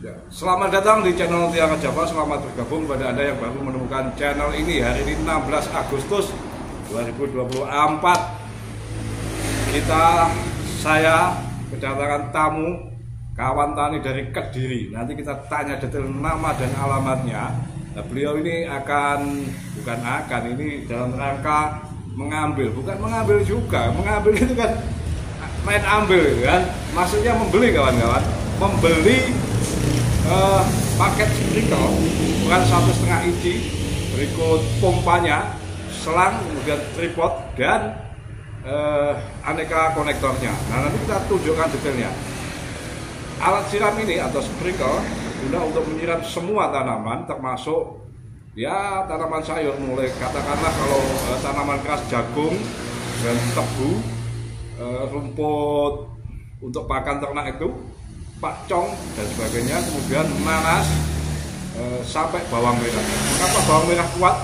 Ya, selamat datang di channel Tiara Java. Selamat bergabung kepada Anda yang baru menemukan channel ini. Hari ini 16 Agustus 2024. Saya kedatangan tamu kawan tani dari Kediri. Nanti kita tanya detail nama dan alamatnya. Nah, beliau ini ini dalam rangka mengambil, bukan mengambil juga. Mengambil itu kan main ambil kan. Maksudnya membeli kawan-kawan. Membeli paket sprinkle bukan 1,5 inci, berikut pompanya, selang, kemudian tripod dan aneka konektornya. Nah, nanti kita tunjukkan detailnya. Alat siram ini atau sprinkle guna untuk menyiram semua tanaman, termasuk ya tanaman sayur, mulai katakanlah kalau tanaman keras jagung dan tebu, rumput untuk pakan ternak itu, pakcong dan sebagainya, kemudian nanas, sampai bawang merah. Kenapa bawang merah kuat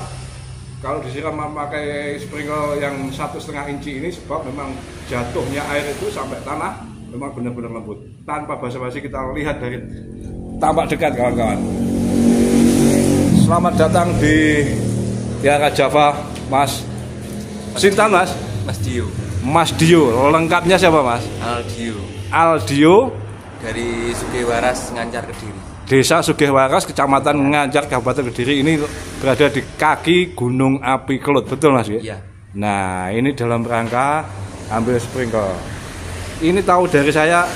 kalau disiram memakai sprinkle yang 1,5 inci ini? Sebab memang jatuhnya air itu sampai tanah memang benar-benar lembut. Tanpa basa-basi kita lihat dari tampak dekat kawan-kawan. Selamat datang di Tiara Java, Mas Sintan, Mas Dio. Mas Dio, lengkapnya siapa Mas? Aldio Dari Sugihwaras, Ngancar, Kediri. Desa Sugihwaras, Kecamatan Ngancar, Kabupaten Kediri. Ini berada di kaki Gunung Api Kelut, betul Mas? Iya. Nah, ini dalam rangka ambil sprinkle. Ini tahu saya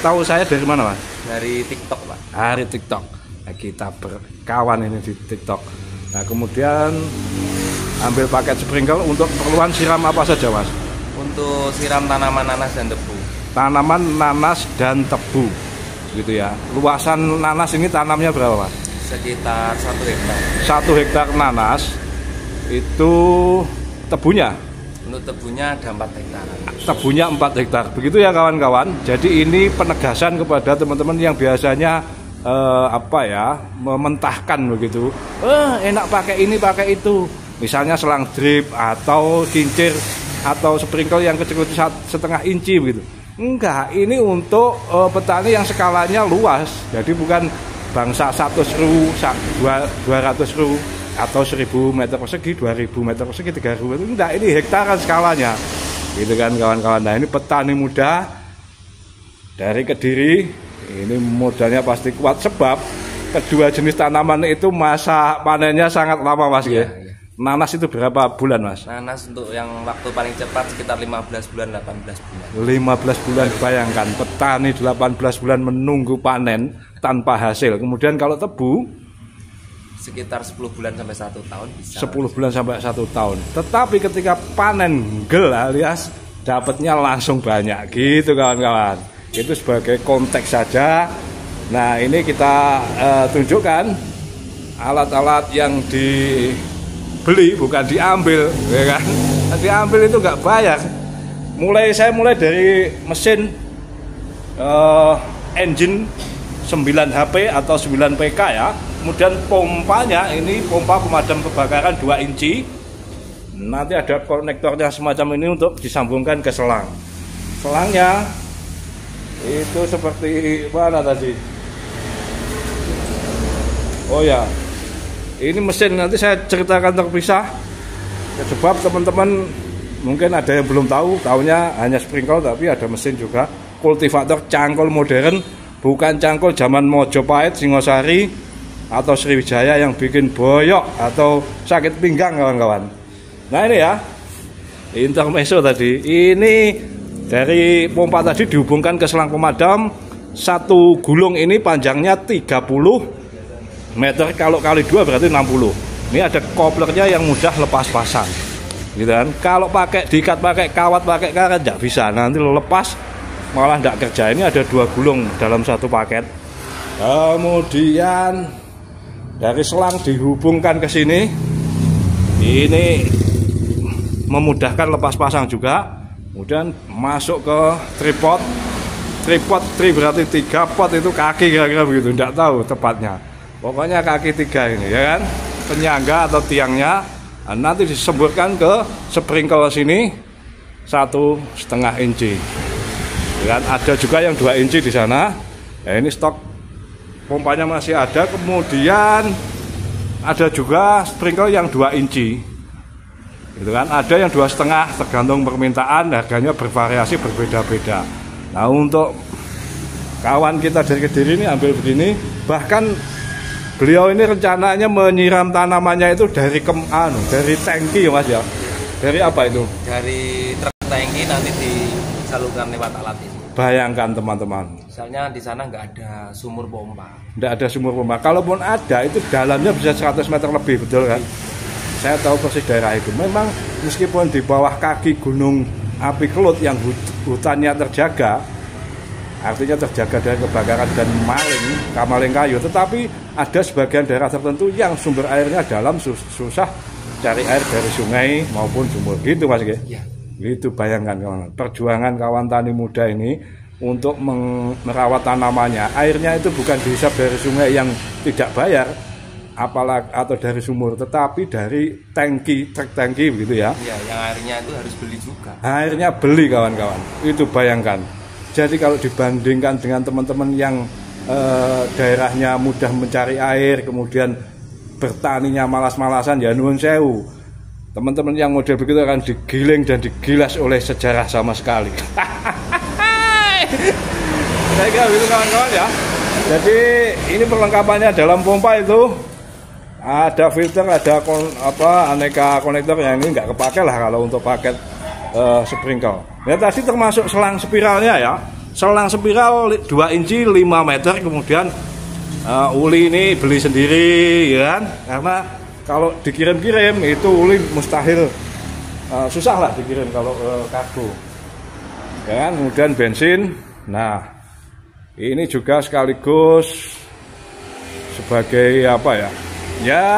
dari mana Mas? Dari TikTok Pak. Dari TikTok. Nah, kita berkawan ini di TikTok. Nah, kemudian ambil paket sprinkle untuk keperluan siram apa saja Mas? Untuk siram tanaman nanas dan tebu. Tanaman nanas dan tebu, gitu ya. Luasan nanas ini tanamnya berapa Mas? Sekitar 1 hektar. 1 hektar nanas. Itu tebunya? Untuk tebunya ada 4 hektar. Tebunya 4 hektar. Begitu ya kawan-kawan. Jadi ini penegasan kepada teman-teman yang biasanya mementahkan begitu. Enak pakai ini, pakai itu. Misalnya selang drip atau kincir atau sprinkle yang kecil-kecil 1,5 inci begitu. Enggak, ini untuk petani yang skalanya luas. Jadi bukan bangsa 100 ru, 200 ru atau 1000 meter persegi, 2000 meter persegi, 3000. Enggak, ini hektaran skalanya. Gitu kan kawan-kawan. Nah, ini petani muda dari Kediri. Ini modalnya pasti kuat sebab kedua jenis tanaman itu masa panennya sangat lama Mas ya. Nanas itu berapa bulan Mas? Nanas untuk yang waktu paling cepat sekitar 15 bulan, 18 bulan. 15 bulan, bayangkan petani 18 bulan menunggu panen tanpa hasil. Kemudian kalau tebu sekitar 10 bulan sampai 1 tahun bisa. 10 bulan sampai 1 tahun. Tetapi ketika panen gel alias dapatnya langsung banyak gitu kawan-kawan. Itu sebagai konteks saja. Nah, ini kita tunjukkan alat-alat yang dibeli, bukan diambil, ya kan? Diambil itu nggak bayar. Saya mulai dari mesin engine 9 HP atau 9 PK ya. Kemudian pompanya ini pompa pemadam kebakaran 2 inci. Nanti ada konektornya semacam ini untuk disambungkan ke selang. Selangnya itu seperti mana tadi? Oh ya, ini mesin nanti saya ceritakan terpisah. Sebab teman-teman mungkin ada yang belum tahu, taunya hanya sprinkle, tapi ada mesin juga. Kultivator cangkul modern, bukan cangkul zaman Mojopahit, Singosari atau Sriwijaya yang bikin boyok atau sakit pinggang kawan-kawan. Nah, ini ya, intermezzo tadi. Ini dari pompa tadi dihubungkan ke selang pemadam. Satu gulung ini panjangnya 30 meter, kalau kali 2 berarti 60. Ini ada koplernya yang mudah lepas pasang, gitu kan. Kalau diikat pakai kawat, pakai karet nggak bisa, nanti lepas malah nggak kerja. Ini ada 2 gulung dalam satu paket. Kemudian dari selang dihubungkan ke sini. Ini memudahkan lepas pasang juga. Kemudian masuk ke tripod. Tri berarti 3, pot itu kaki kira-kira begitu, tidak tahu tepatnya. Pokoknya kaki 3 ini ya kan. Penyangga atau tiangnya. Nah, nanti disemburkan ke sprinkle sini 1,5 inci. Dan ada juga yang 2 inci di sana. Nah, ini stok pompanya masih ada. Kemudian ada juga sprinkle yang 2 inci, gitu kan. Ada yang 2,5, tergantung permintaan, harganya bervariasi berbeda-beda. Nah, untuk kawan kita dari Kediri ini ambil begini. Bahkan beliau ini rencananya menyiram tanamannya itu dari dari tangki ya Mas ya. Dari apa itu? Dari truk tangki, nanti disalurkan lewat alat ini. Bayangkan teman-teman. Misalnya di sana nggak ada sumur pompa. Nggak ada sumur pompa. Kalaupun ada, itu dalamnya bisa 100 meter lebih, betul kan? Saya tahu persis daerah itu. Memang meskipun di bawah kaki Gunung Api Kelut yang hutannya terjaga, artinya terjaga dari kebakaran dan maling kayu, tetapi ada sebagian daerah tertentu yang sumber airnya dalam, susah cari air dari sungai maupun sumur, gitu Mas ya. Itu bayangkan kawan, perjuangan kawan tani muda ini untuk merawat tanamannya. Airnya itu bukan dihisap dari sungai yang tidak bayar, apalagi atau dari sumur, tetapi dari tangki, truk tangki begitu ya. Iya, yang airnya itu harus beli juga. Airnya beli kawan-kawan, itu bayangkan. Jadi kalau dibandingkan dengan teman-teman yang daerahnya mudah mencari air, kemudian bertaninya malas-malasan, ya nuwun sewu. Teman-teman yang model begitu akan digiling dan digilas oleh sejarah sama sekali. Saya kira begitu kawan-kawan ya. Jadi ini perlengkapannya dalam pompa itu ada filter, ada aneka konektor yang ini nggak kepake lah kalau untuk paket sprinkle. Ya tadi termasuk selang spiralnya ya. Selang spiral 2 inci 5 meter, kemudian uli ini beli sendiri ya kan. Karena kalau dikirim-kirim itu uli mustahil, susah lah dikirim kalau kargo. Ya kan, kemudian bensin. Nah, ini juga sekaligus sebagai apa ya? Ya,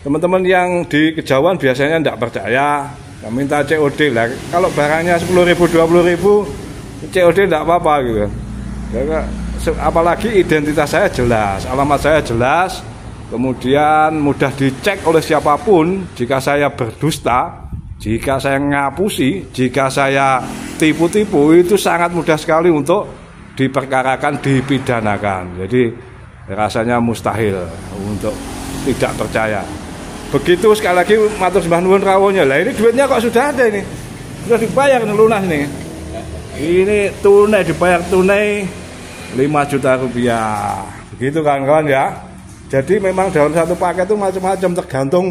teman-teman yang di kejauhan biasanya tidak percaya, minta COD lah. Kalau barangnya 10.000, 20.000, COD tidak apa-apa gitu. Ya, apalagi identitas saya jelas, alamat saya jelas, kemudian mudah dicek oleh siapapun. Jika saya berdusta, jika saya ngapusi, jika saya tipu-tipu, itu sangat mudah sekali untuk diperkarakan, dipidanakan. Jadi rasanya mustahil untuk tidak percaya. Begitu sekali lagi matur sembah nuwun rawuhnya. Lah ini duitnya kok sudah ada ini. Sudah dibayar lunas nih. Ini tunai, dibayar tunai 5 juta rupiah. Begitu kawan-kawan ya. Jadi memang dalam satu paket itu macam-macam, tergantung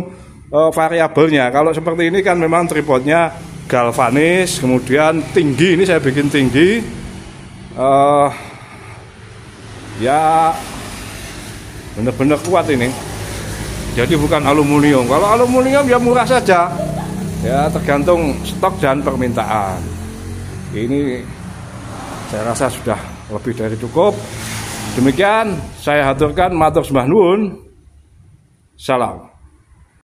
variabelnya. Kalau seperti ini kan memang tripodnya galvanis, kemudian tinggi, ini saya bikin tinggi. Ya benar-benar kuat ini. Jadi bukan aluminium. Kalau aluminium ya murah saja. Ya tergantung stok dan permintaan. Ini saya rasa sudah lebih dari cukup. Demikian saya haturkan matur sembah nuwun. Salam.